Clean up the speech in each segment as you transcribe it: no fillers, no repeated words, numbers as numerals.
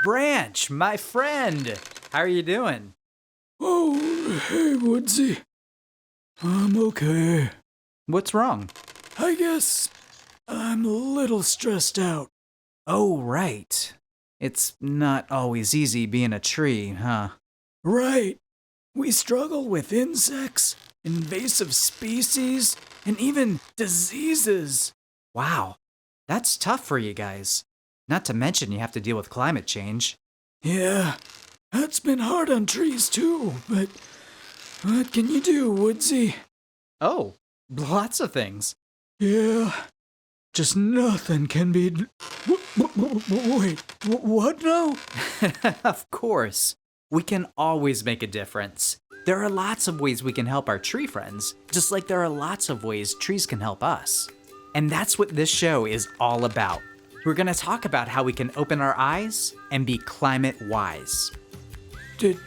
Branch, my friend. How are you doing? Oh, hey, Woodsy. I'm okay. What's wrong? I guess I'm a little stressed out. Oh, right. It's not always easy being a tree, huh? Right. We struggle with insects, invasive species, and even diseases. Wow. That's tough for you guys. Not to mention you have to deal with climate change. Yeah, that's been hard on trees too, but what can you do, Woodsy? Oh, lots of things. Yeah, just nothing can be. Wait, what now? Of course. We can always make a difference. There are lots of ways we can help our tree friends, just like there are lots of ways trees can help us. And that's what this show is all about. We're going to talk about how we can open our eyes and be climate wise. Did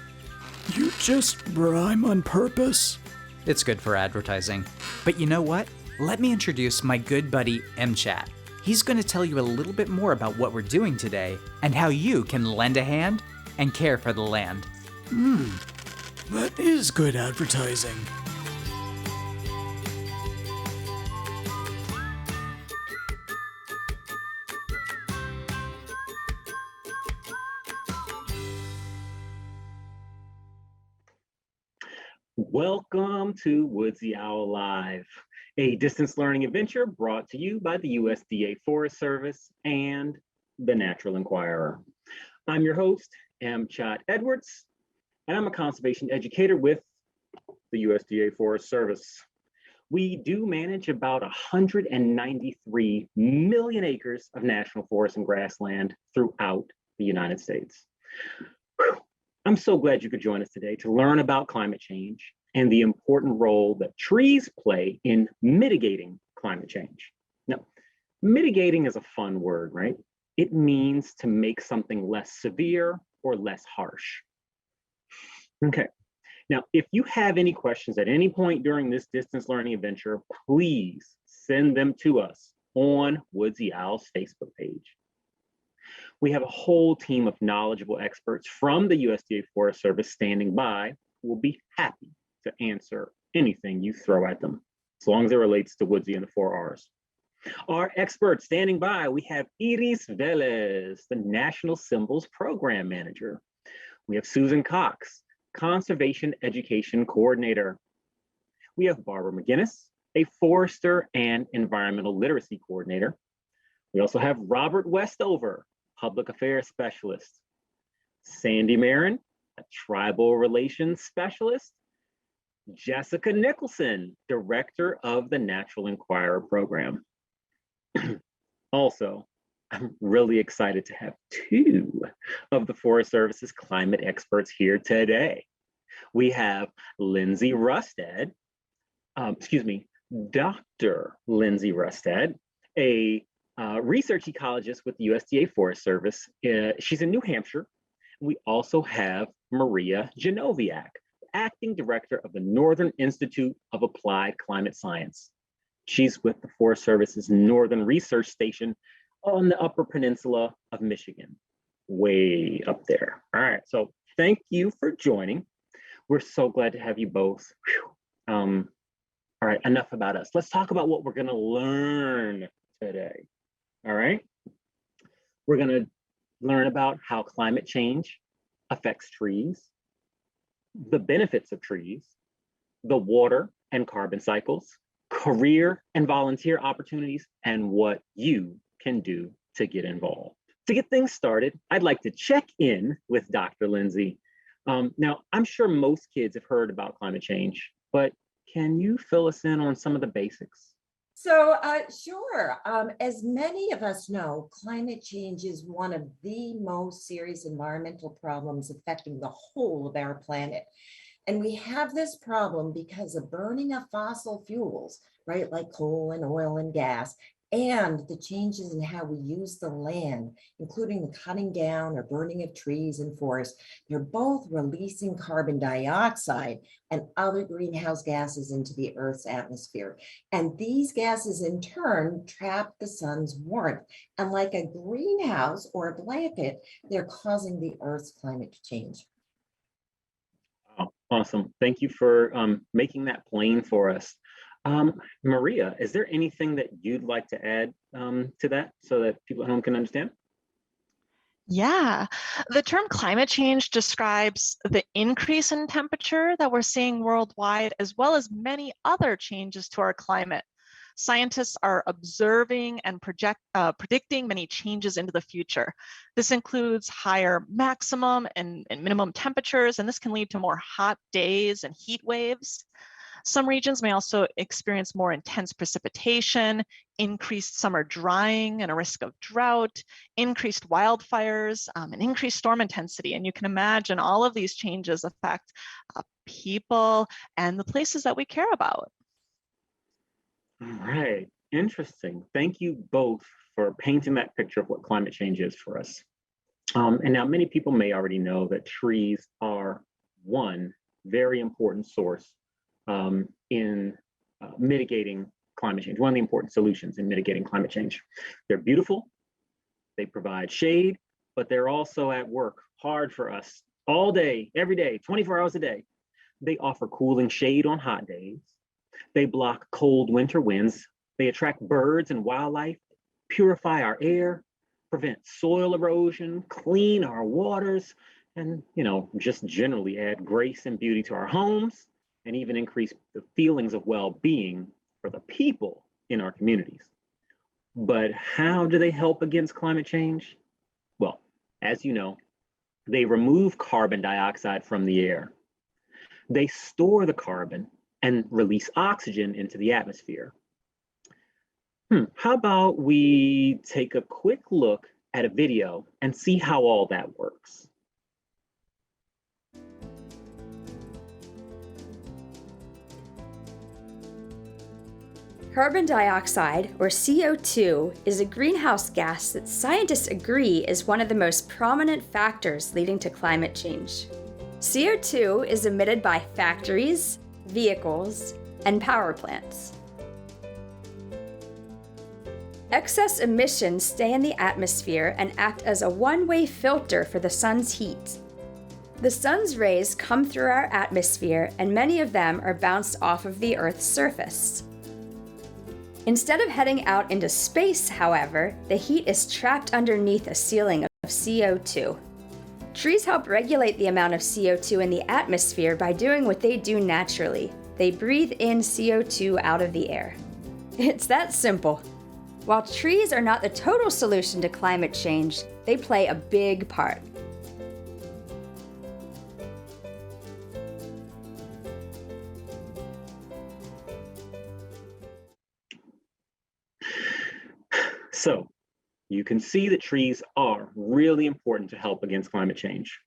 you just rhyme on purpose? It's good for advertising. But you know what? Let me introduce my good buddy MChat. He's going to tell you a little bit more about what we're doing today and how you can lend a hand and care for the land. That is good advertising. Welcome to Woodsy Owl Live, a distance learning adventure brought to you by the USDA Forest Service and the Natural Enquirer. I'm your host, M. Chot Edwards, and I'm a conservation educator with the USDA Forest Service. We do manage about 193 million acres of national forest and grassland throughout the United States. I'm so glad you could join us today to learn about climate change and the important role that trees play in mitigating climate change. Now, mitigating is a fun word, right? It means to make something less severe or less harsh. Okay, now if you have any questions at any point during this distance learning adventure, please send them to us on Woodsy Owl's Facebook page. We have a whole team of knowledgeable experts from the USDA Forest Service standing by who will be happy to answer anything you throw at them, as long as it relates to Woodsy and the 4Rs. Our experts standing by, we have Iris Velez, the National Symbols Program Manager. We have Susan Cox, Conservation Education Coordinator. We have Barbara McGinnis, a Forester and Environmental Literacy Coordinator. We also have Robert Westover, Public Affairs Specialist. Sandy Marin, a Tribal Relations Specialist. Jessica Nicholson, Director of the Natural Enquirer Program. Also, I'm really excited to have two of the Forest Service's climate experts here today. We have Lindsay Rustad, Dr. Lindsay Rustad, a research ecologist with the USDA Forest Service. She's in New Hampshire. We also have Maria Genoviak, Acting Director of the Northern Institute of Applied Climate Science. She's with the Forest Service's Northern Research Station on the Upper Peninsula of Michigan, way up there. All right, so thank you for joining. We're so glad to have you both. All right, enough about us. Let's talk about what we're gonna learn today. All right, we're gonna learn about how climate change affects trees, the benefits of trees, the water and carbon cycles, career and volunteer opportunities, and what you can do to get involved. To get things started, I'd like to check in with Dr. Lindsay. Now, I'm sure most kids have heard about climate change, but can you fill us in on some of the basics? Sure. As many of us know, climate change is one of the most serious environmental problems affecting the whole of our planet. And we have this problem because the burning of fossil fuels, right, like coal and oil and gas, and the changes in how we use the land, including the cutting down or burning of trees and forests, they're both releasing carbon dioxide and other greenhouse gases into the Earth's atmosphere. And these gases in turn trap the sun's warmth. And like a greenhouse or a blanket, they're causing the Earth's climate to change. Wow, awesome. Thank you for making that plain for us. Maria, is there anything that you'd like to add to that so that people at home can understand? Yeah, the term climate change describes the increase in temperature that we're seeing worldwide, as well as many other changes to our climate. Scientists are observing and predicting many changes into the future. This includes higher maximum and minimum temperatures, and this can lead to more hot days and heat waves. Some regions may also experience more intense precipitation, increased summer drying and a risk of drought, increased wildfires, and increased storm intensity. And you can imagine all of these changes affect people and the places that we care about. All right, interesting. Thank you both for painting that picture of what climate change is for us. And now many people may already know that trees are one very important source in mitigating climate change, one of the important solutions in mitigating climate change. They're beautiful, they provide shade, but they're also at work hard for us all day, every day, 24 hours a day. They offer cooling shade on hot days. They block cold winter winds. They attract birds and wildlife, purify our air, prevent soil erosion, clean our waters, and just generally add grace and beauty to our homes, and even increase the feelings of well-being for the people in our communities. But how do they help against climate change? Well, as you know, they remove carbon dioxide from the air. They store the carbon and release oxygen into the atmosphere. How about we take a quick look at a video and see how all that works? Carbon dioxide, or CO2, is a greenhouse gas that scientists agree is one of the most prominent factors leading to climate change. CO2 is emitted by factories, vehicles, and power plants. Excess emissions stay in the atmosphere and act as a one-way filter for the sun's heat. The sun's rays come through our atmosphere, and many of them are bounced off of the Earth's surface. Instead of heading out into space, however, the heat is trapped underneath a ceiling of CO2. Trees help regulate the amount of CO2 in the atmosphere by doing what they do naturally. They breathe in CO2 out of the air. It's that simple. While trees are not the total solution to climate change, they play a big part. So you can see that trees are really important to help against climate change.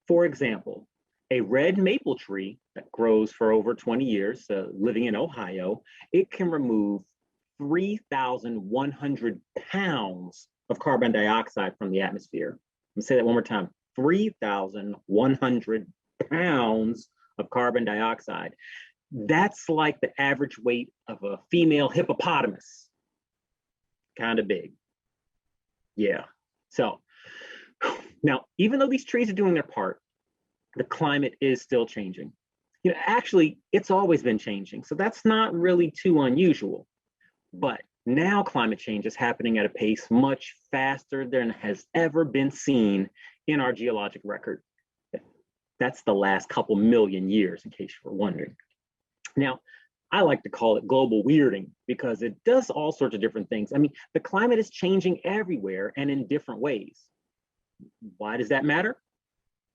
For example, a red maple tree that grows for over 20 years, living in Ohio, it can remove 3,100 pounds of carbon dioxide from the atmosphere. Let me say that one more time, 3,100 pounds of carbon dioxide. That's like the average weight of a female hippopotamus. Kind of big. Yeah. So now, even though these trees are doing their part, the climate is still changing. Actually, it's always been changing. So that's not really too unusual. But now climate change is happening at a pace much faster than has ever been seen in our geologic record. That's the last couple million years, in case you were wondering. Now, I like to call it global weirding because it does all sorts of different things. I mean, the climate is changing everywhere and in different ways. Why does that matter?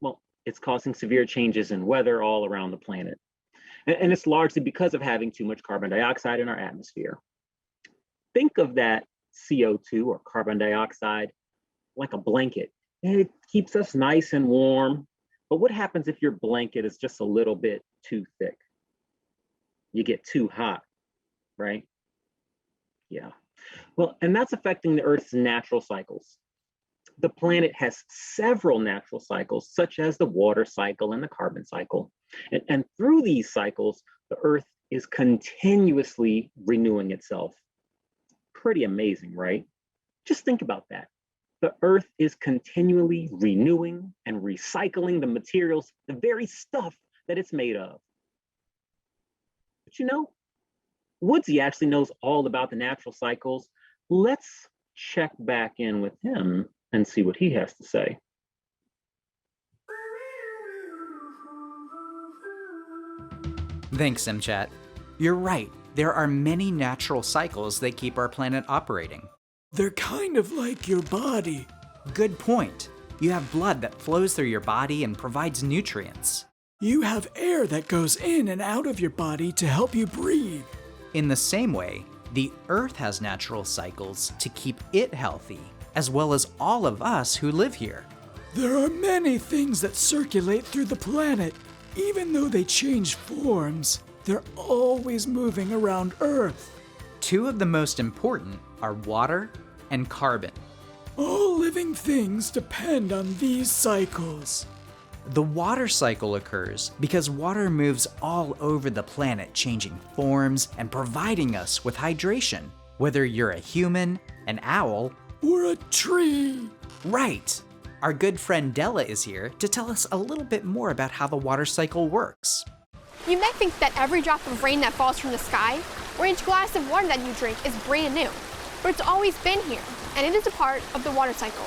Well, it's causing severe changes in weather all around the planet. And it's largely because of having too much carbon dioxide in our atmosphere. Think of that CO2 or carbon dioxide like a blanket. It keeps us nice and warm. But what happens if your blanket is just a little bit too thick? You get too hot, right? Yeah. Well, and that's affecting the Earth's natural cycles. The planet has several natural cycles, such as the water cycle and the carbon cycle. And through these cycles, the Earth is continuously renewing itself. Pretty amazing, right? Just think about that. The Earth is continually renewing and recycling the materials, the very stuff that it's made of. But you know, Woodsy actually knows all about the natural cycles. Let's check back in with him and see what he has to say. Thanks, Simchat. You're right. There are many natural cycles that keep our planet operating. They're kind of like your body. Good point. You have blood that flows through your body and provides nutrients. You have air that goes in and out of your body to help you breathe. In the same way, the Earth has natural cycles to keep it healthy, as well as all of us who live here. There are many things that circulate through the planet. Even though they change forms, they're always moving around Earth. Two of the most important are water and carbon. All living things depend on these cycles. The water cycle occurs because water moves all over the planet, changing forms and providing us with hydration, whether you're a human, an owl, or a tree. Right. Our good friend Della is here to tell us a little bit more about how the water cycle works. You may think that every drop of rain that falls from the sky or each glass of water that you drink is brand new, but it's always been here, and it is a part of the water cycle.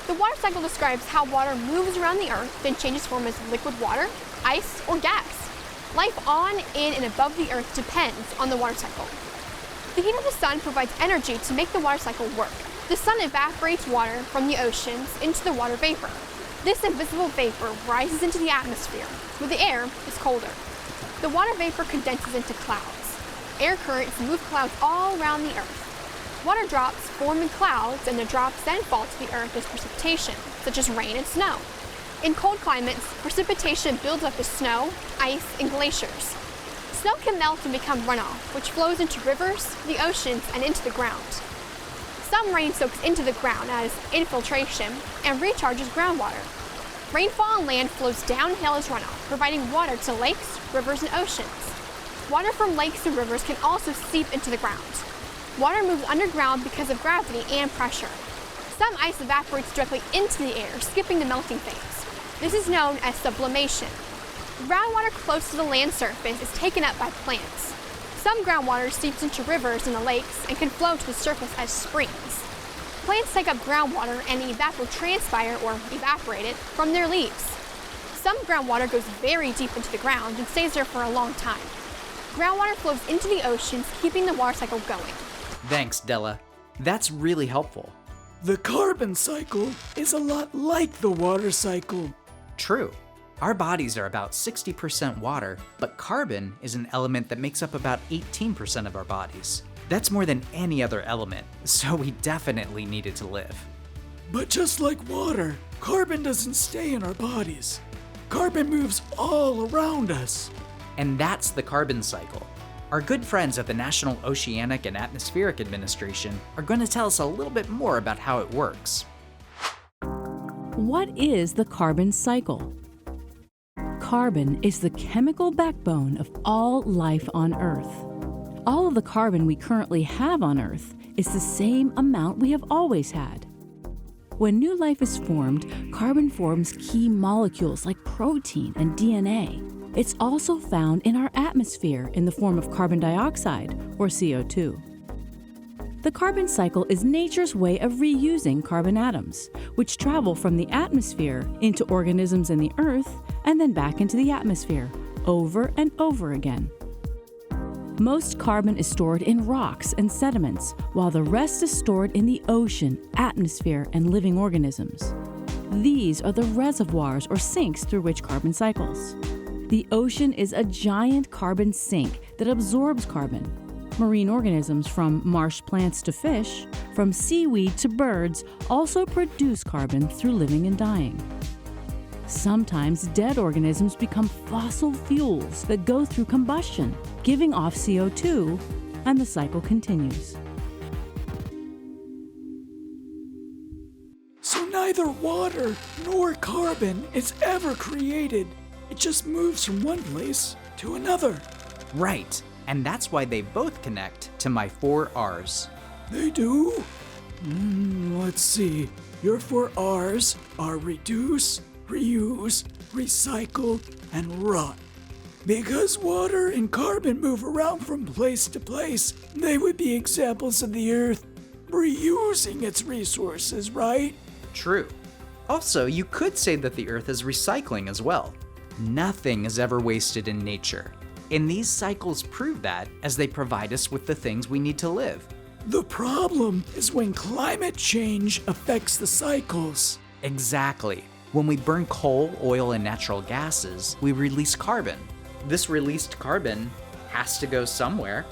The water cycle describes how water moves around the Earth, then changes form as liquid water, ice, or gas. Life on, in, and above the Earth depends on the water cycle. The heat of the sun provides energy to make the water cycle work. The sun evaporates water from the oceans into the water vapor. This invisible vapor rises into the atmosphere, where the air is colder. The water vapor condenses into clouds. Air currents move clouds all around the Earth. Water drops form in clouds, and the drops then fall to the Earth as precipitation, such as rain and snow. In cold climates, precipitation builds up as snow, ice, and glaciers. Snow can melt and become runoff, which flows into rivers, the oceans, and into the ground. Some rain soaks into the ground as infiltration and recharges groundwater. Rainfall on land flows downhill as runoff, providing water to lakes, rivers, and oceans. Water from lakes and rivers can also seep into the ground. Water moves underground because of gravity and pressure. Some ice evaporates directly into the air, skipping the melting phase. This is known as sublimation. Groundwater close to the land surface is taken up by plants. Some groundwater seeps into rivers and the lakes and can flow to the surface as springs. Plants take up groundwater and evapotranspire, or evaporate it, from their leaves. Some groundwater goes very deep into the ground and stays there for a long time. Groundwater flows into the oceans, keeping the water cycle going. Thanks, Della. That's really helpful. The carbon cycle is a lot like the water cycle. True. Our bodies are about 60% water, but carbon is an element that makes up about 18% of our bodies. That's more than any other element, so we definitely need it to live. But just like water, carbon doesn't stay in our bodies. Carbon moves all around us. And that's the carbon cycle. Our good friends at the National Oceanic and Atmospheric Administration are going to tell us a little bit more about how it works. What is the carbon cycle? Carbon is the chemical backbone of all life on Earth. All of the carbon we currently have on Earth is the same amount we have always had. When new life is formed, carbon forms key molecules like protein and DNA. It's also found in our atmosphere in the form of carbon dioxide, or CO2. The carbon cycle is nature's way of reusing carbon atoms, which travel from the atmosphere into organisms in the Earth and then back into the atmosphere, over and over again. Most carbon is stored in rocks and sediments, while the rest is stored in the ocean, atmosphere, and living organisms. These are the reservoirs or sinks through which carbon cycles. The ocean is a giant carbon sink that absorbs carbon. Marine organisms, from marsh plants to fish, from seaweed to birds, also produce carbon through living and dying. Sometimes dead organisms become fossil fuels that go through combustion, giving off CO2, and the cycle continues. neither water nor carbon is ever created. It just moves from one place to another. Right, and that's why they both connect to my 4 R's. They do? Let's see. Your 4 R's are reduce, reuse, recycle, and rot. Because water and carbon move around from place to place, they would be examples of the Earth reusing its resources, right? True. Also, you could say that the Earth is recycling as well. Nothing is ever wasted in nature. And these cycles prove that as they provide us with the things we need to live. The problem is when climate change affects the cycles. Exactly. When we burn coal, oil, and natural gases, we release carbon. This released carbon has to go somewhere.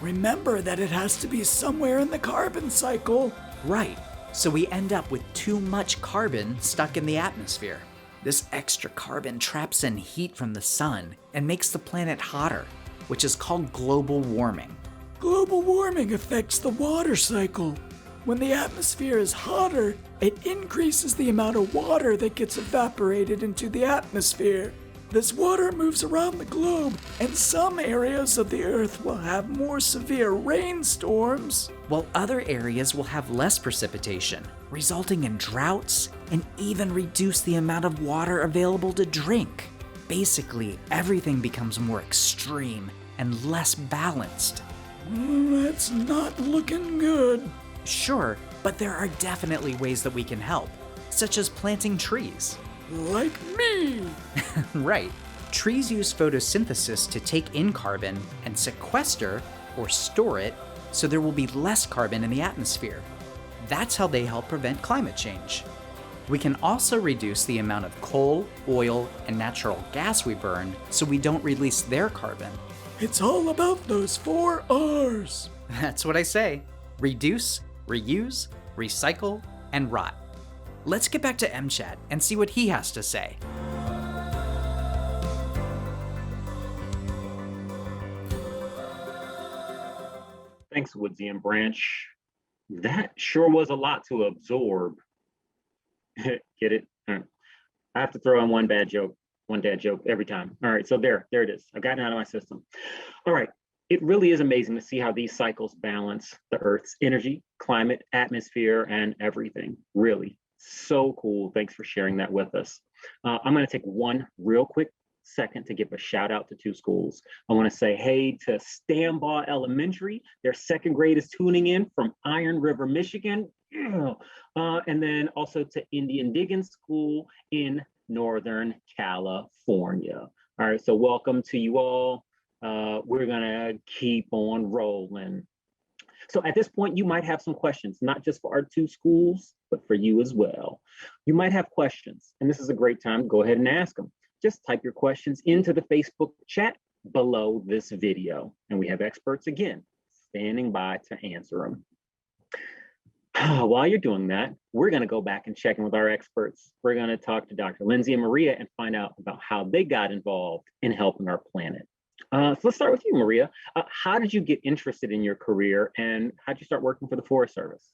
Remember that it has to be somewhere in the carbon cycle. Right. So we end up with too much carbon stuck in the atmosphere. This extra carbon traps in heat from the sun and makes the planet hotter, which is called global warming. Global warming affects the water cycle. When the atmosphere is hotter, it increases the amount of water that gets evaporated into the atmosphere. This water moves around the globe, and some areas of the Earth will have more severe rainstorms, while other areas will have less precipitation, resulting in droughts and even reduce the amount of water available to drink. Basically, everything becomes more extreme and less balanced. That's not looking good. Sure, but there are definitely ways that we can help, such as planting trees. Like me! Right. Trees use photosynthesis to take in carbon and sequester or store it so there will be less carbon in the atmosphere. That's how they help prevent climate change. We can also reduce the amount of coal, oil, and natural gas we burn so we don't release their carbon. It's all about those 4 R's. That's what I say. Reduce, reuse, recycle, and rot. Let's get back to MChat and see what he has to say. Thanks, Woodsy and Branch. That sure was a lot to absorb. Get it? All right. I have to throw in one dad joke every time. All right, so there it is. I've gotten it out of my system. All right, it really is amazing to see how these cycles balance the Earth's energy, climate, atmosphere, and everything. Really, so cool. Thanks for sharing that with us. I'm going to take one real quick second to give a shout out to 2 schools. I want to say hey to Stambaugh Elementary. Their 2nd grade is tuning in from Iron River, Michigan. And then also to Indian Diggins School in Northern California. All right, so welcome to you all. We're gonna keep on rolling. So at this point, you might have some questions, not just for our 2 schools, but for you as well. You might have questions, and this is a great time to go ahead and ask them. Just type your questions into the Facebook chat below this video, and we have experts again standing by to answer them. While you're doing that, we're going to go back and check in with our experts. We're going to talk to Dr. Lindsay and Maria and find out about how they got involved in helping our planet. So let's start with you, Maria. How did you get interested in your career, and how did you start working for the Forest Service?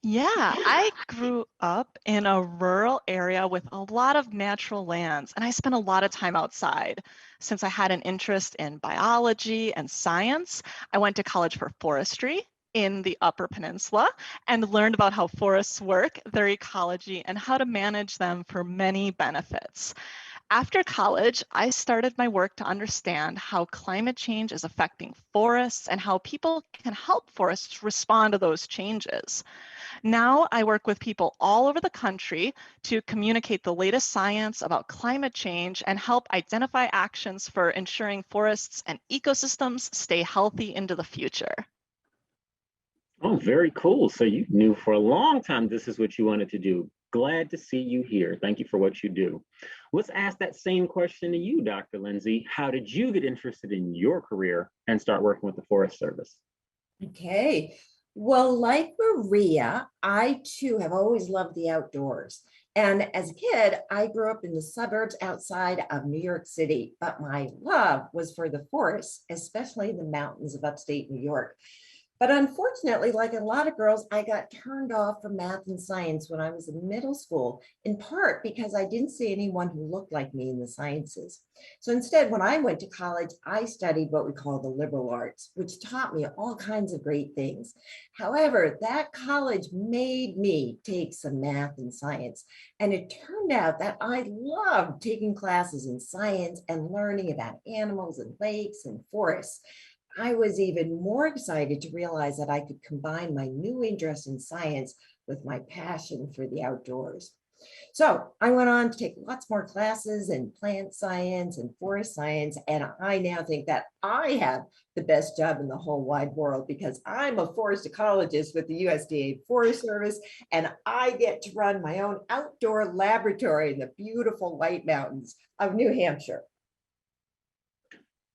Yeah, I grew up in a rural area with a lot of natural lands, and I spent a lot of time outside. Since I had an interest in biology and science, I went to college for forestry in the Upper Peninsula and learned about how forests work, their ecology, and how to manage them for many benefits. After college, I started my work to understand how climate change is affecting forests and how people can help forests respond to those changes. Now I work with people all over the country to communicate the latest science about climate change and help identify actions for ensuring forests and ecosystems stay healthy into the future. Oh, very cool. So you knew for a long time this is what you wanted to do. Glad to see you here. Thank you for what you do. Let's ask that same question to you, Dr. Lindsay. How did you get interested in your career and start working with the Forest Service? Okay. Well, like Maria, I too have always loved the outdoors. And as a kid, I grew up in the suburbs outside of New York City, but my love was for the forests, especially the mountains of upstate New York. But unfortunately, like a lot of girls, I got turned off from math and science when I was in middle school, in part because I didn't see anyone who looked like me in the sciences. So instead, when I went to college, I studied what we call the liberal arts, which taught me all kinds of great things. However, that college made me take some math and science. And it turned out that I loved taking classes in science and learning about animals and lakes and forests. I was even more excited to realize that I could combine my new interest in science with my passion for the outdoors. So I went on to take lots more classes in plant science and forest science, and I now think that I have the best job in the whole wide world because I'm a forest ecologist with the USDA Forest Service, and I get to run my own outdoor laboratory in the beautiful White Mountains of New Hampshire.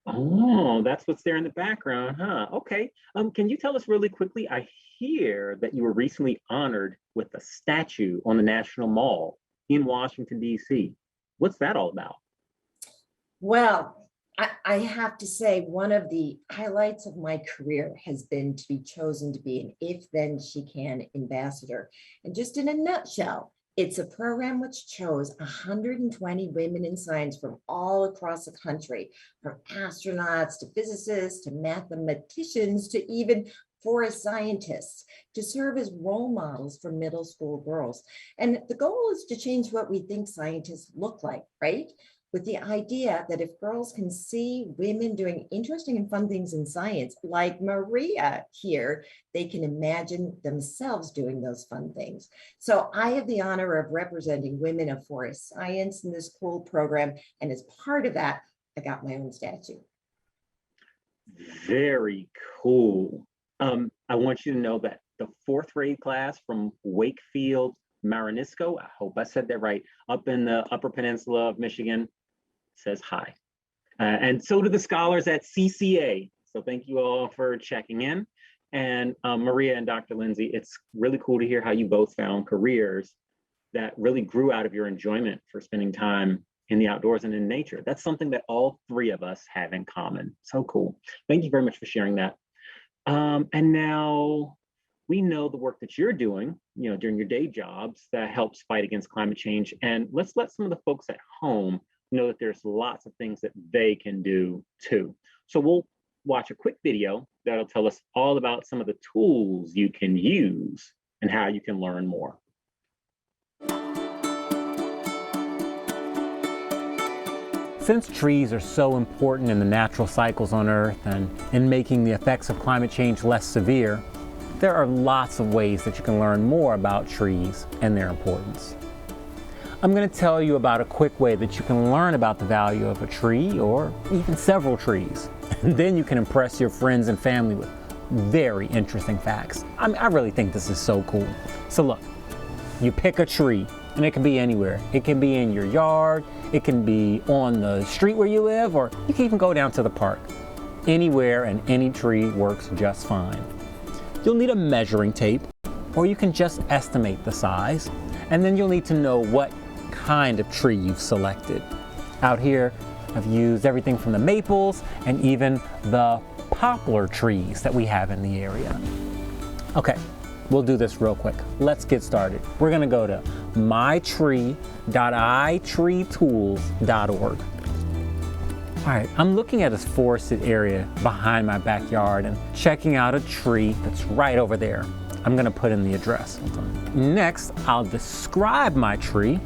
Oh, that's what's there in the background, huh? Okay. Can you tell us really quickly? I hear that you were recently honored with a statue on the National Mall in Washington, D.C. What's that all about? Well, I have to say, one of the highlights of my career has been to be chosen to be an If Then She Can ambassador. And just in a nutshell, it's a program which chose 120 women in science from all across the country, from astronauts to physicists to mathematicians to even forest scientists, to serve as role models for middle school girls. And the goal is to change what we think scientists look like, right? With the idea that if girls can see women doing interesting and fun things in science, like Maria here, they can imagine themselves doing those fun things. So I have the honor of representing women of forest science in this cool program. And as part of that, I got my own statue. Very cool. I want you to know that the 4th grade class from Wakefield, Marinisco, I hope I said that right, up in the Upper Peninsula of Michigan, says hi. And so do the scholars at CCA. So thank you all for checking in. And Maria and Dr. Lindsay, it's really cool to hear how you both found careers that really grew out of your enjoyment for spending time in the outdoors and in nature. That's something that all 3 of us have in common. So cool. Thank you very much for sharing that. And now we know the work that you're doing, during your day jobs that helps fight against climate change. And let's let some of the folks at home know that there's lots of things that they can do too. So we'll watch a quick video that'll tell us all about some of the tools you can use and how you can learn more. Since trees are so important in the natural cycles on Earth and in making the effects of climate change less severe, there are lots of ways that you can learn more about trees and their importance. I'm going to tell you about a quick way that you can learn about the value of a tree or even several trees. And then you can impress your friends and family with very interesting facts. I really think this is so cool. So look, you pick a tree, and it can be anywhere. It can be in your yard, it can be on the street where you live, or you can even go down to the park. Anywhere and any tree works just fine. You'll need a measuring tape, or you can just estimate the size, and then you'll need to know what kind of tree you've selected. Out here, I've used everything from the maples and even the poplar trees that we have in the area. Okay, we'll do this real quick. Let's get started. We're gonna go to mytree.itreetools.org. All right, I'm looking at this forested area behind my backyard and checking out a tree that's right over there. I'm gonna put in the address. Next, I'll describe my tree,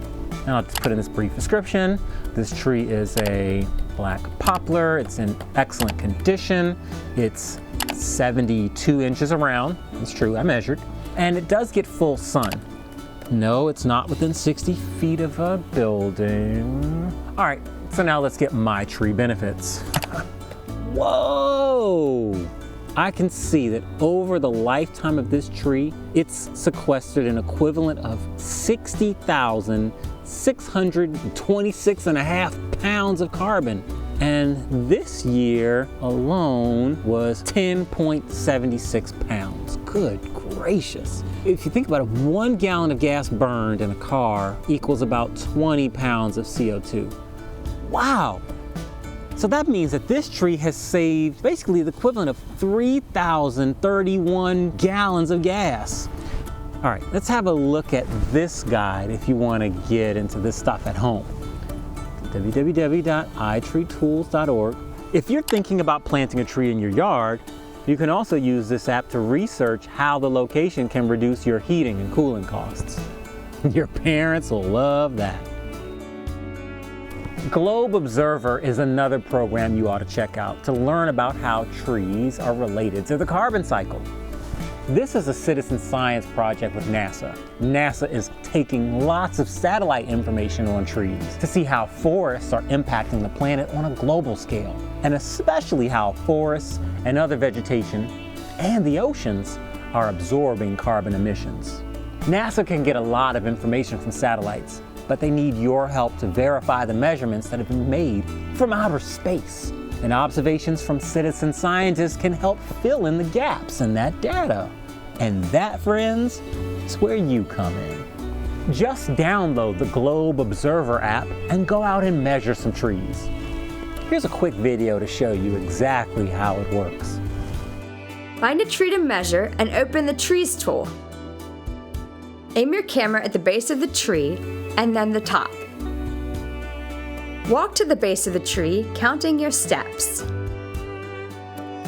and I'll just put in this brief description. This tree is a black poplar. It's in excellent condition. It's 72 inches around. It's true, I measured. And it does get full sun. No, it's not within 60 feet of a building. All right, so now let's get my tree benefits. Whoa! I can see that over the lifetime of this tree, it's sequestered an equivalent of 60,626.5 pounds of carbon. And this year alone was 10.76 pounds. Good gracious. If you think about it, 1 gallon of gas burned in a car equals about 20 pounds of CO2. Wow. So that means that this tree has saved basically the equivalent of 3,031 gallons of gas. All right, let's have a look at this guide if you want to get into this stuff at home. www.itreetools.org. If you're thinking about planting a tree in your yard, you can also use this app to research how the location can reduce your heating and cooling costs. Your parents will love that. Globe Observer is another program you ought to check out to learn about how trees are related to the carbon cycle. This is a citizen science project with NASA. NASA is taking lots of satellite information on trees to see how forests are impacting the planet on a global scale, and especially how forests and other vegetation and the oceans are absorbing carbon emissions. NASA can get a lot of information from satellites, but they need your help to verify the measurements that have been made from outer space. And observations from citizen scientists can help fill in the gaps in that data. And that, friends, is where you come in. Just download the Globe Observer app and go out and measure some trees. Here's a quick video to show you exactly how it works. Find a tree to measure and open the Trees tool. Aim your camera at the base of the tree and then the top. Walk to the base of the tree, counting your steps.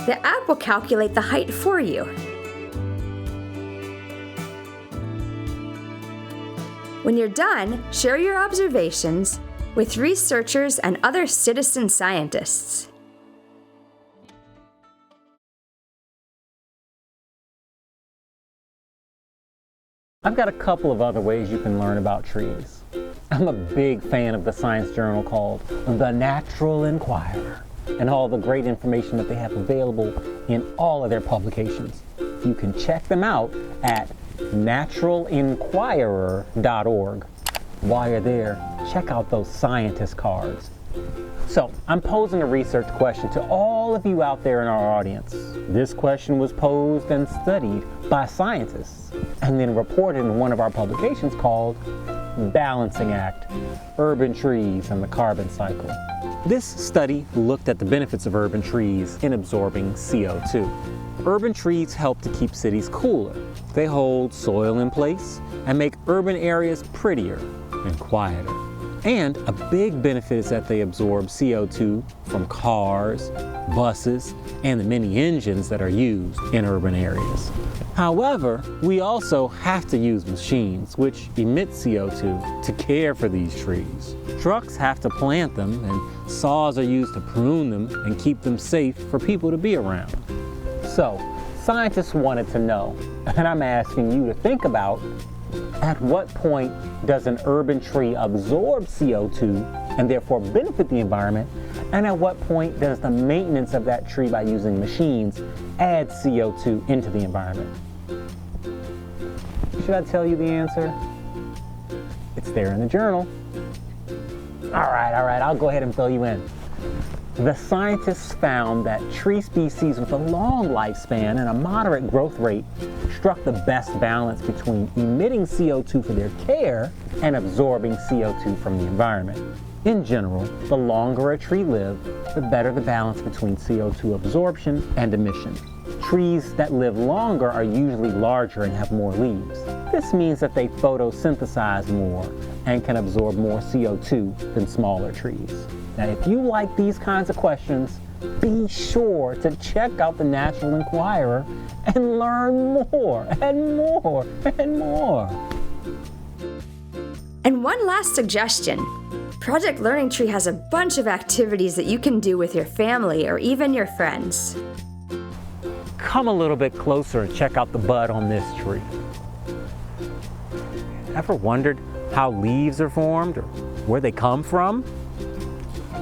The app will calculate the height for you. When you're done, share your observations with researchers and other citizen scientists. I've got a couple of other ways you can learn about trees. I'm a big fan of the science journal called The Natural Enquirer and all the great information that they have available in all of their publications. You can check them out at naturalenquirer.org. While you're there, check out those scientist cards. So, I'm posing a research question to all of you out there in our audience. This question was posed and studied by scientists and then reported in one of our publications called Balancing Act: Urban Trees and the Carbon Cycle. This study looked at the benefits of urban trees in absorbing CO2. Urban trees help to keep cities cooler. They hold soil in place and make urban areas prettier and quieter. And a big benefit is that they absorb CO2 from cars, buses, and the many engines that are used in urban areas. However, we also have to use machines which emit CO2 to care for these trees. Trucks have to plant them, and saws are used to prune them and keep them safe for people to be around. So, scientists wanted to know, and I'm asking you to think about, at what point does an urban tree absorb CO2 and therefore benefit the environment? And at what point does the maintenance of that tree by using machines add CO2 into the environment? Should I tell you the answer? It's there in the journal. All right, I'll go ahead and fill you in. The scientists found that tree species with a long lifespan and a moderate growth rate struck the best balance between emitting CO2 for their care and absorbing CO2 from the environment. In general, the longer a tree lived, the better the balance between CO2 absorption and emission. Trees that live longer are usually larger and have more leaves. This means that they photosynthesize more and can absorb more CO2 than smaller trees. Now, if you like these kinds of questions, be sure to check out the Natural Enquirer and learn more and more and more. And one last suggestion. Project Learning Tree has a bunch of activities that you can do with your family or even your friends. Come a little bit closer and check out the bud on this tree. Ever wondered how leaves are formed or where they come from?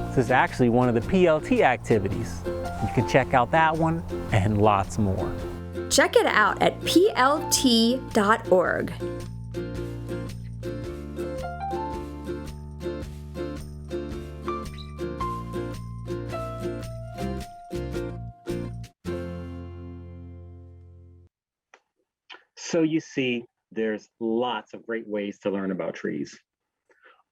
This is actually one of the PLT activities. You can check out that one and lots more. Check it out at plt.org. So you see, there's lots of great ways to learn about trees.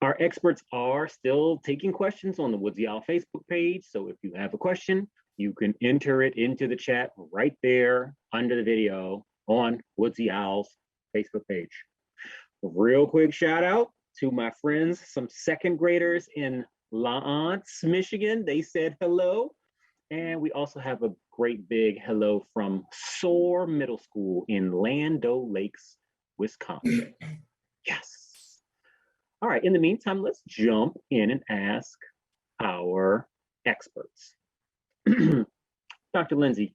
Our experts are still taking questions on the Woodsy Owl Facebook page. So if you have a question, you can enter it into the chat right there under the video on Woodsy Owl's Facebook page. Real quick shout out to my friends, some second graders in L'Anse, Michigan. They said hello. And we also have a great big hello from Soar Middle School in Land Lakes, Wisconsin. Yes. All right, in the meantime, let's jump in and ask our experts. Dr. Lindsay,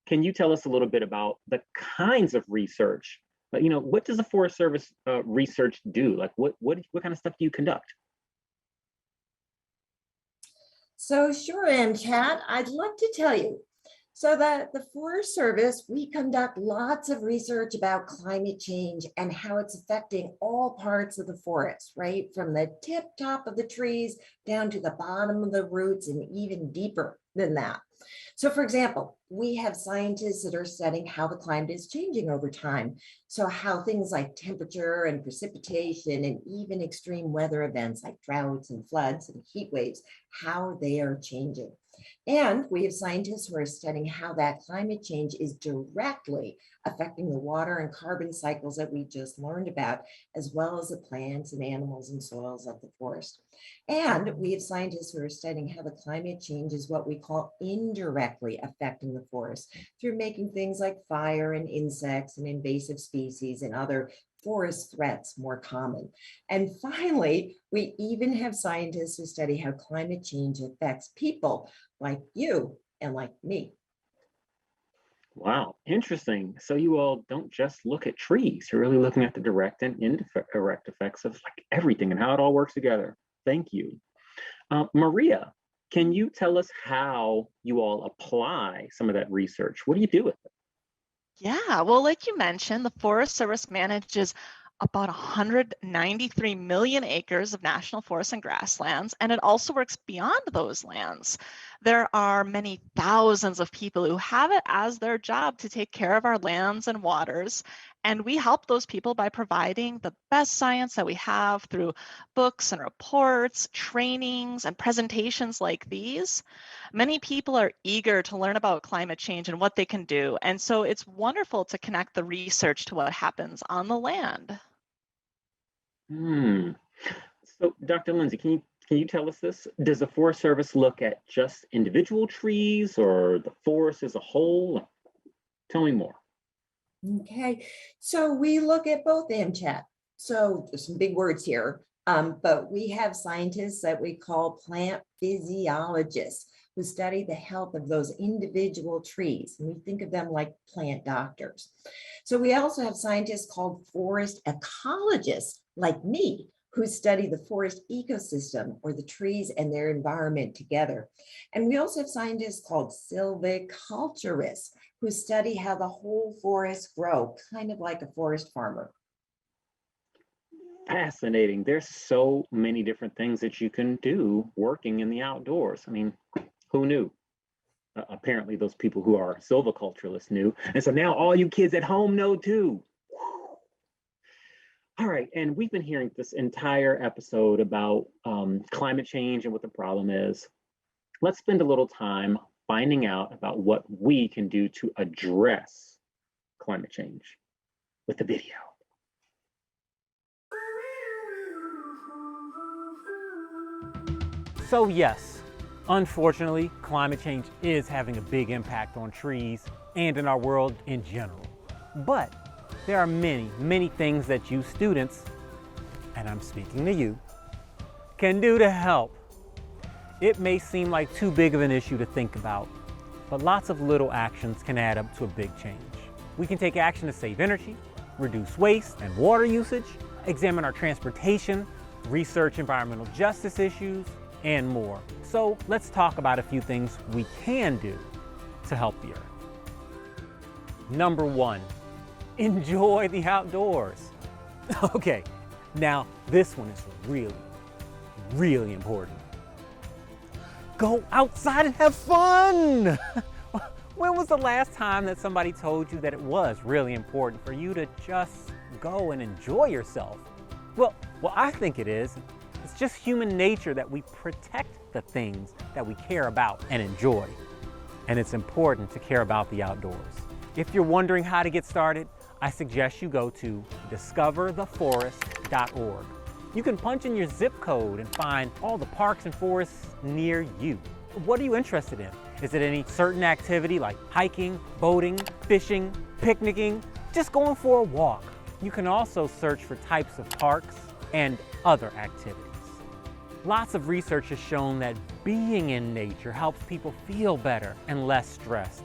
can you tell us a little bit about the kinds of research? What does the Forest Service research do? Like, what kind of stuff do you conduct? So sure, MCAT, I'd love to tell you. So the Forest Service, we conduct lots of research about climate change and how it's affecting all parts of the forest, right? From the tip top of the trees down to the bottom of the roots and even deeper than that. So for example, we have scientists that are studying how the climate is changing over time. So how things like temperature and precipitation and even extreme weather events like droughts and floods and heat waves, how they are changing. And we have scientists who are studying how that climate change is directly affecting the water and carbon cycles that we just learned about, as well as the plants and animals and soils of the forest. And we have scientists who are studying how the climate change is what we call indirectly affecting the forest through making things like fire and insects and invasive species and other forest threats more common. And finally, we even have scientists who study how climate change affects people like you and like me. Wow, interesting. So you all don't just look at trees, you're really looking at the direct and indirect effects of like everything and how it all works together. Thank you. Maria, can you tell us how you all apply some of that research? What do you do with it? Yeah, well, like you mentioned, the Forest Service manages about 193 million acres of national forests and grasslands, and it also works beyond those lands. There are many thousands of people who have it as their job to take care of our lands and waters, and we help those people by providing the best science that we have through books and reports, trainings, and presentations like these. Many people are eager to learn about climate change and what they can do, and so it's wonderful to connect the research to what happens on the land. So, Dr. Lindsay, can you tell us this? Does the Forest Service look at just individual trees or the forest as a whole? Tell me more. Okay, so we look at both, MChat. So there's some big words here, but we have scientists that we call plant physiologists who study the health of those individual trees. And we think of them like plant doctors. So we also have scientists called forest ecologists like me, who study the forest ecosystem or the trees and their environment together. And we also have scientists called silviculturists who study how the whole forests grow, kind of like a forest farmer. Fascinating. There's so many different things that you can do working in the outdoors. I mean, who knew? Apparently those people who are silviculturists knew. And so now all you kids at home know too. All right, and we've been hearing this entire episode about climate change and what the problem is. Let's spend a little time finding out about what we can do to address climate change with the video. So yes, unfortunately, climate change is having a big impact on trees and in our world in general. But there are many, many things that you students, and I'm speaking to you, can do to help. It may seem like too big of an issue to think about, but lots of little actions can add up to a big change. We can take action to save energy, reduce waste and water usage, examine our transportation, research environmental justice issues, and more. So let's talk about a few things we can do to help the Earth. Number one, enjoy the outdoors. Okay, now this one is really, really important. Go outside and have fun! When was the last time that somebody told you that it was really important for you to just go and enjoy yourself? Well, I think it is. It's just human nature that we protect the things that we care about and enjoy. And it's important to care about the outdoors. If you're wondering how to get started, I suggest you go to discovertheforest.org. You can punch in your zip code and find all the parks and forests near you. What are you interested in? Is it any certain activity like hiking, boating, fishing, picnicking, just going for a walk? You can also search for types of parks and other activities. Lots of research has shown that being in nature helps people feel better and less stressed.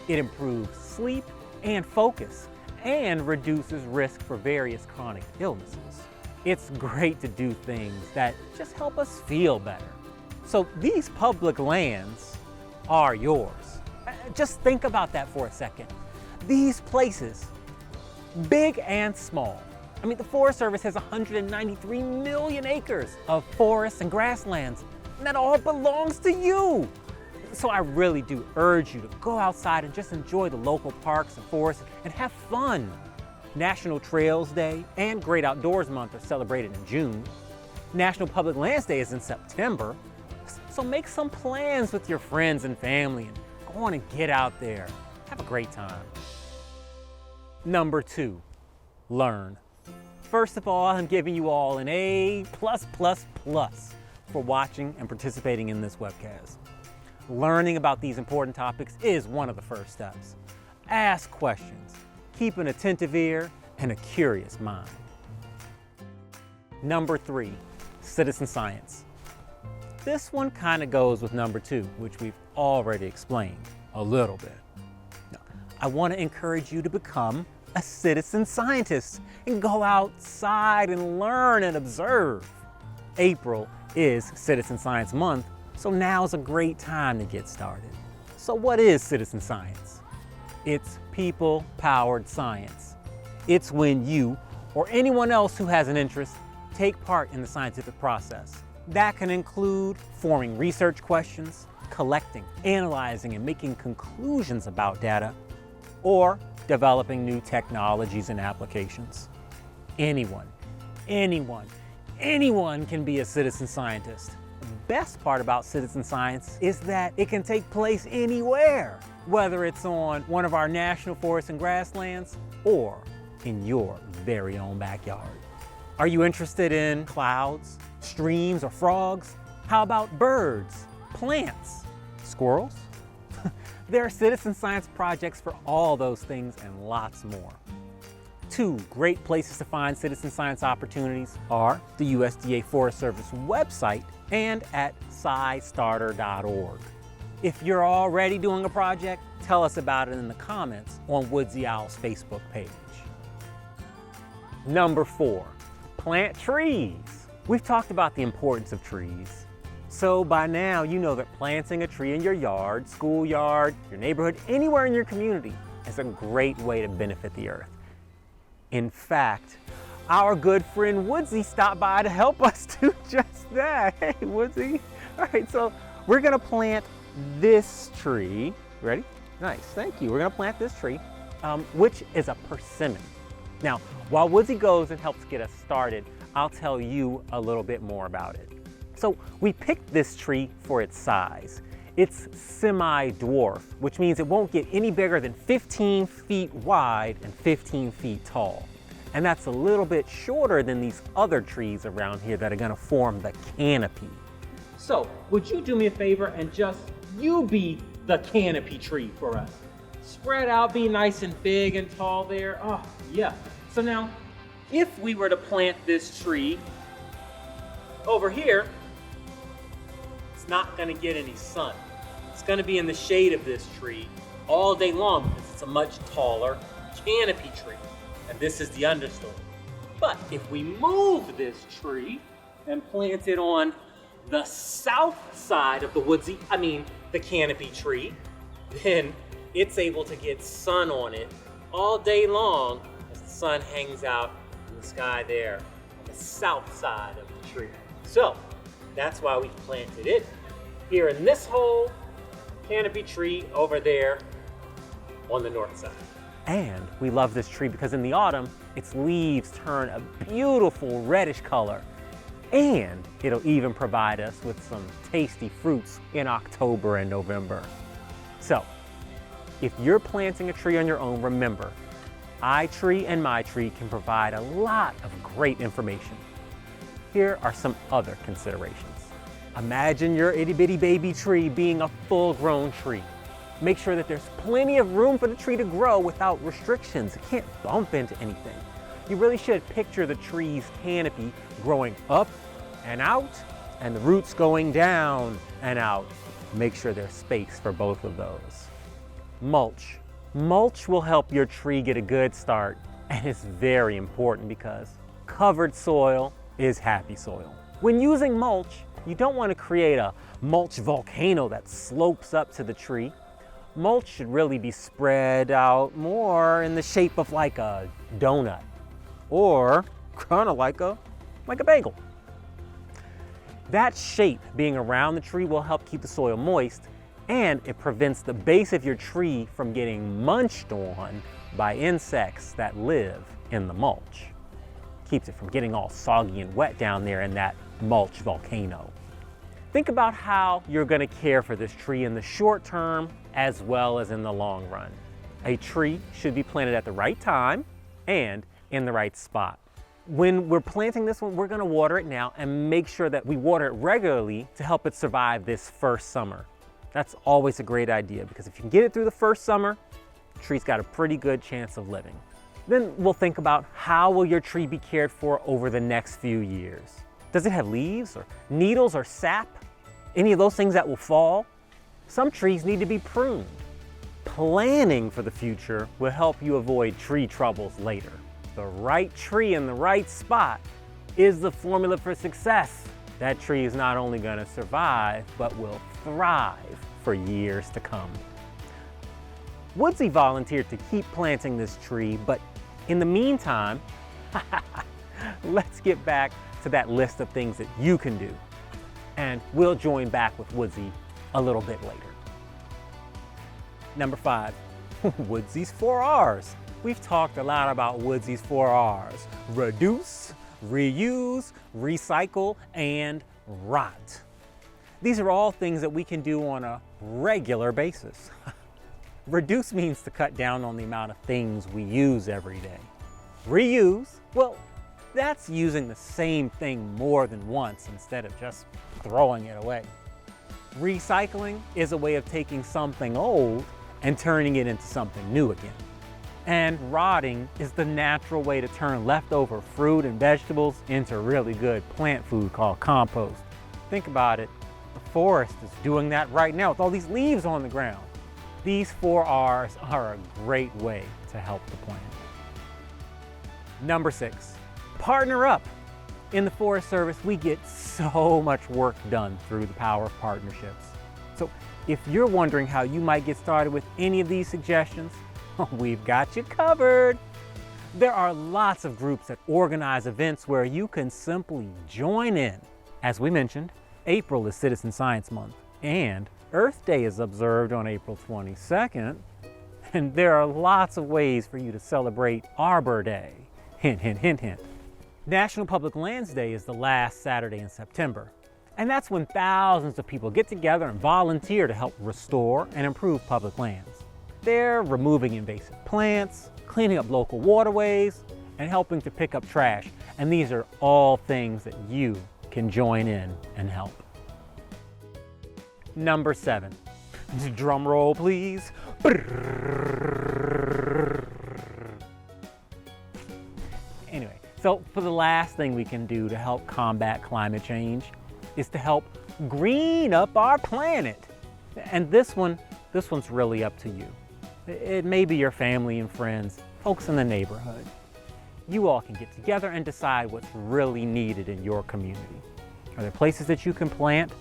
It improves sleep and focus and reduces risk for various chronic illnesses. It's great to do things that just help us feel better. So these public lands are yours. Just think about that for a second. These places, big and small. I mean, the Forest Service has 193 million acres of forests and grasslands, and that all belongs to you. So I really do urge you to go outside and just enjoy the local parks and forests and have fun. National Trails Day and Great Outdoors Month are celebrated in June. National Public Lands Day is in September. So make some plans with your friends and family and go on and get out there. Have a great time. Number 2, learn. First of all, I'm giving you all an A+++ for watching and participating in this webcast. Learning about these important topics is one of the first steps. Ask questions, keep an attentive ear, and a curious mind. Number 3, citizen science. This one kind of goes with number 2, which we've already explained a little bit. Now, I want to encourage you to become a citizen scientist and go outside and learn and observe. April is Citizen Science Month, so now's a great time to get started. So what is citizen science? It's people-powered science. It's when you or anyone else who has an interest take part in the scientific process. That can include forming research questions, collecting, analyzing, and making conclusions about data, or developing new technologies and applications. Anyone can be a citizen scientist. The best part about citizen science is that it can take place anywhere, whether it's on one of our national forests and grasslands or in your very own backyard. Are you interested in clouds, streams, or frogs? How about birds, plants, squirrels? There are citizen science projects for all those things and lots more. 2 great places to find citizen science opportunities are the USDA Forest Service website and at scistarter.org. If you're already doing a project, tell us about it in the comments on Woodsy Owl's Facebook page. Number 4, plant trees. We've talked about the importance of trees. So by now, you know that planting a tree in your yard, schoolyard, your neighborhood, anywhere in your community is a great way to benefit the earth. In fact, our good friend Woodsy stopped by to help us do just that. Hey, Woodsy. All right, so we're gonna plant this tree. Ready? Nice, thank you. We're gonna plant this tree, which is a persimmon. Now, while Woodsy goes and helps get us started, I'll tell you a little bit more about it. So we picked this tree for its size. It's semi-dwarf, which means it won't get any bigger than 15 feet wide and 15 feet tall. And that's a little bit shorter than these other trees around here that are gonna form the canopy. So would you do me a favor and just you be the canopy tree for us? Spread out, be nice and big and tall there. Oh, yeah. So now, if we were to plant this tree over here, it's not gonna get any sun. It's gonna be in the shade of this tree all day long because it's a much taller canopy tree. And this is the understory. But if we move this tree and plant it on the south side of the canopy tree, then it's able to get sun on it all day long as the sun hangs out in the sky there on the south side of the tree. So that's why we planted it here in this whole canopy tree over there on the north side. And we love this tree because in the autumn, its leaves turn a beautiful reddish color. And it'll even provide us with some tasty fruits in October and November. So, if you're planting a tree on your own, remember, iTree and MyTree can provide a lot of great information. Here are some other considerations. Imagine your itty bitty baby tree being a full-grown tree. Make sure that there's plenty of room for the tree to grow without restrictions. It can't bump into anything. You really should picture the tree's canopy growing up and out, and the roots going down and out. Make sure there's space for both of those. Mulch. Mulch will help your tree get a good start, and it's very important because covered soil is happy soil. When using mulch, you don't want to create a mulch volcano that slopes up to the tree. Mulch should really be spread out more in the shape of like a donut, or kind of like a bagel. That shape being around the tree will help keep the soil moist, and it prevents the base of your tree from getting munched on by insects that live in the mulch. Keeps it from getting all soggy and wet down there in that mulch volcano. Think about how you're going to care for this tree in the short term as well as in the long run. A tree should be planted at the right time and in the right spot. When we're planting this one, we're going to water it now and make sure that we water it regularly to help it survive this first summer. That's always a great idea because if you can get it through the first summer, the tree's got a pretty good chance of living. Then we'll think about how will your tree be cared for over the next few years. Does it have leaves or needles or sap? Any of those things that will fall? Some trees need to be pruned. Planning for the future will help you avoid tree troubles later. The right tree in the right spot is the formula for success. That tree is not only going to survive, but will thrive for years to come. Woodsy volunteered to keep planting this tree, but in the meantime, let's get back to that list of things that you can do. And we'll join back with Woodsy a little bit later. Number 5, Woodsy's 4 R's. We've talked a lot about Woodsy's 4 R's: reduce, reuse, recycle, and rot. These are all things that we can do on a regular basis. Reduce means to cut down on the amount of things we use every day. Reuse, well, that's using the same thing more than once instead of just throwing it away. Recycling is a way of taking something old and turning it into something new again. And rotting is the natural way to turn leftover fruit and vegetables into really good plant food called compost. Think about it, the forest is doing that right now with all these leaves on the ground. These 4 R's are a great way to help the planet. Number 6, partner up. In the Forest Service, we get so much work done through the power of partnerships. So if you're wondering how you might get started with any of these suggestions, we've got you covered. There are lots of groups that organize events where you can simply join in. As we mentioned, April is Citizen Science Month, and Earth Day is observed on April 22nd, and there are lots of ways for you to celebrate Arbor Day. Hint, hint, hint, hint. National Public Lands Day is the last Saturday in September, and that's when thousands of people get together and volunteer to help restore and improve public lands. They're removing invasive plants, cleaning up local waterways, and helping to pick up trash, and these are all things that you can join in and help. Number 7, drum roll please. Anyway, so for the last thing we can do to help combat climate change is to help green up our planet. And this one's really up to you. It may be your family and friends, folks in the neighborhood. You all can get together and decide what's really needed in your community. Are there places that you can plant?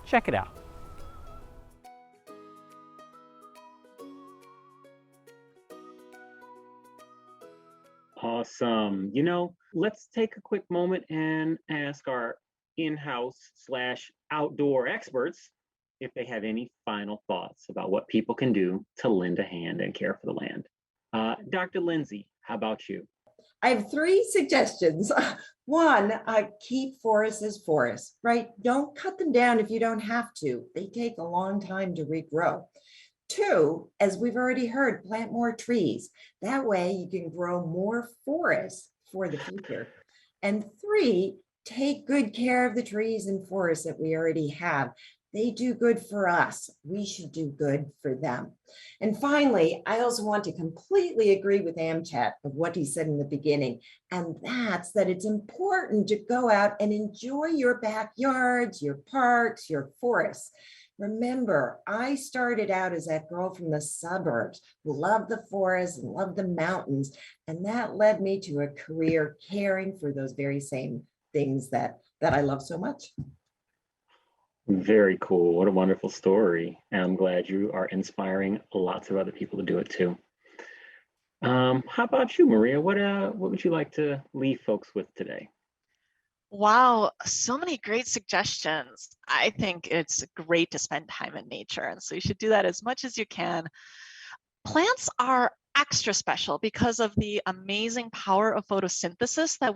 Check it out. Awesome. Let's take a quick moment and ask our in-house/outdoor experts if they have any final thoughts about what people can do to lend a hand and care for the land. Dr. Lindsay, how about you? I have 3 suggestions. One, keep forests as forests, right? Don't cut them down if you don't have to. They take a long time to regrow. 2, as we've already heard, plant more trees. That way you can grow more forests for the future. And 3, take good care of the trees and forests that we already have. They do good for us. We should do good for them. And finally, I also want to completely agree with Amchat of what he said in the beginning. And that's that it's important to go out and enjoy your backyards, your parks, your forests. Remember, I started out as that girl from the suburbs who loved the forest and loved the mountains. And that led me to a career caring for those very same things that I love so much. Very cool. What a wonderful story. And I'm glad you are inspiring lots of other people to do it too. How about you, Maria? What would you like to leave folks with today? Wow, so many great suggestions. I think it's great to spend time in nature, and so you should do that as much as you can. Plants are extra special because of the amazing power of photosynthesis that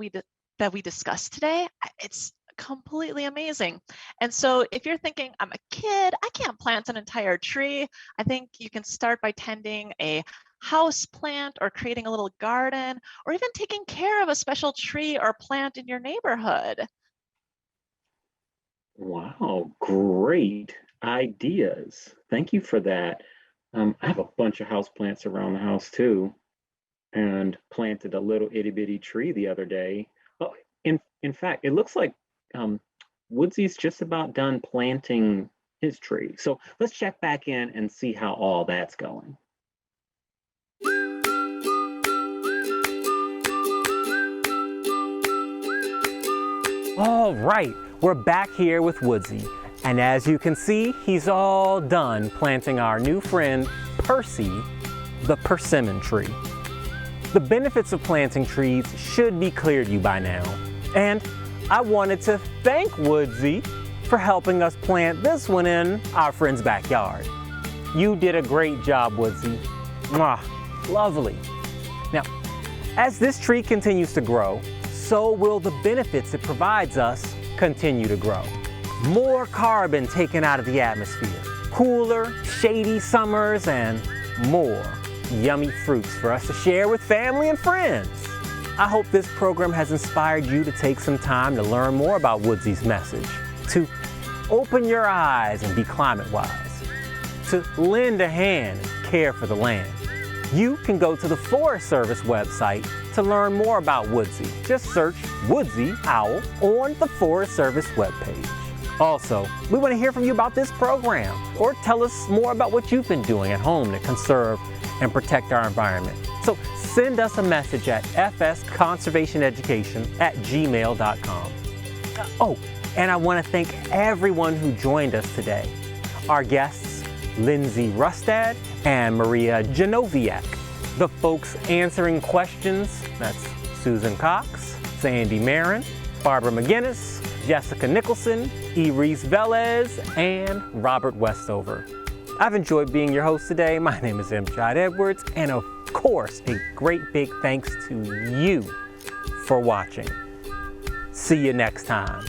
we discussed today. It's completely amazing. And so if you're thinking, I'm a kid, I can't plant an entire tree, I think you can start by tending a house plant or creating a little garden or even taking care of a special tree or plant in your neighborhood. Wow, great ideas. Thank you for that. I have a bunch of house plants around the house too, and planted a little itty bitty tree the other day. Oh, in fact, it looks like Woodsy's just about done planting his tree. So let's check back in and see how all that's going. All right, we're back here with Woodsy. And as you can see, he's all done planting our new friend, Percy, the persimmon tree. The benefits of planting trees should be clear to you by now. And I wanted to thank Woodsy for helping us plant this one in our friend's backyard. You did a great job, Woodsy. Mwah, lovely. Now, as this tree continues to grow, so will the benefits it provides us continue to grow. More carbon taken out of the atmosphere, cooler, shady summers, and more yummy fruits for us to share with family and friends. I hope this program has inspired you to take some time to learn more about Woodsy's message, to open your eyes and be climate wise, to lend a hand and care for the land. You can go to the Forest Service website to learn more about Woodsy. Just search Woodsy Owl on the Forest Service webpage. Also, we want to hear from you about this program, or tell us more about what you've been doing at home to conserve and protect our environment. So send us a message at fsconservationeducation@gmail.com. Oh, and I want to thank everyone who joined us today. Our guests, Lindsay Rustad and Maria Genoviak. The folks answering questions, that's Susan Cox, Sandy Marin, Barbara McGinnis, Jessica Nicholson, Iris Velez, and Robert Westover. I've enjoyed being your host today. My name is Amchat Edwards, and of course, a great big thanks to you for watching. See you next time.